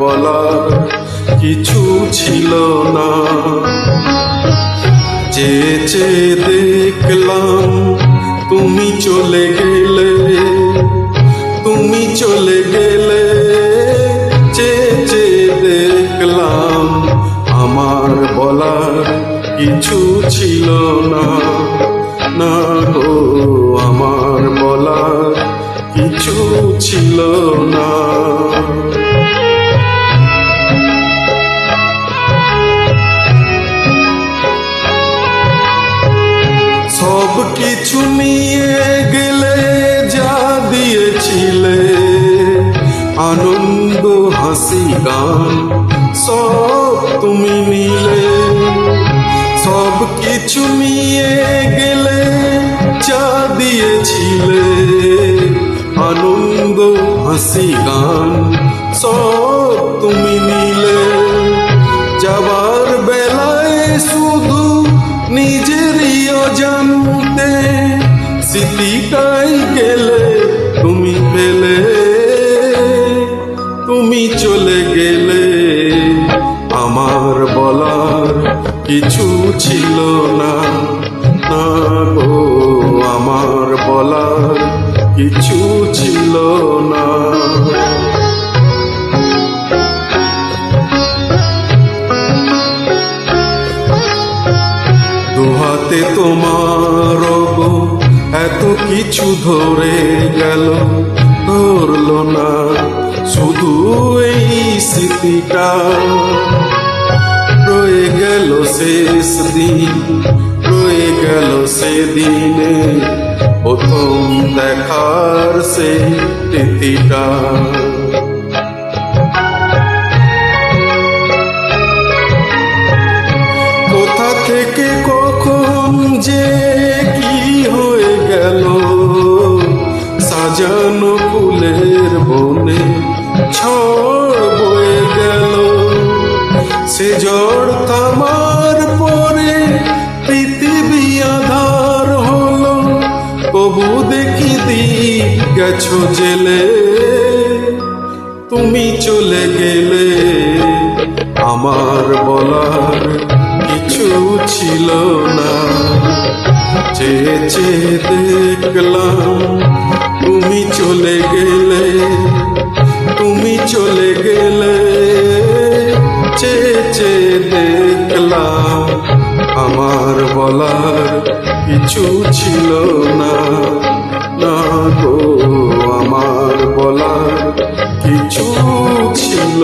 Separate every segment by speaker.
Speaker 1: বলার কিছু ছিল না। চেয়ে দেখলাম তুমি চলে গেলে, তুমি চলে গেলে। চেয়ে দেখলাম আমার বলার কিছু ছিল না, না গো আমার বলার কিছু ছিল না। সব কিছু নিয়ে গেলে, যা দিয়েছিলে আনন্দ হাসি গান সব তুমি নিলে। সব কিছু নিয়ে গেলে, যা দিয়েছিলে আনন্দ হাসি গান সব তুমি নিলে। যাবার বেলায় শুধু নিজেরই অজান্তে স্মৃতিটাই গেলে তুমি ফেলে। তুমি চলে গেলে আমার বলার কিছু ছিল না, না গো আমার বলার কিছু ছিল না। দুহাতে তোমার গো এত কিছু ধরে গেল, ধরলো না শুধু এই স্মৃতিটা। রয়ে গেল শেষ দিন, রয়ে গেল সেদিনে প্রথম দেখার সেই স্মৃতিটা। কোথা থেকে কখন যে কি হয়ে গেল, সাজানো ফুলের বনে ঝড় বয়ে গেল। সে ঝড় থামার পরে পৃথিবী আধার হলো, তবু দেখি দ্বীপ গেছো জেলে। তুমি চলে গেলে আমার বলার কিছু ছিল না। চেয়ে দেখলাম তুমি চলে গেলে, তুমি চলে গেলে। চেয়ে দেখলাম আমার বলার কিছু ছিল না, না গো আমার বলার কিছু ছিল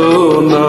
Speaker 1: না।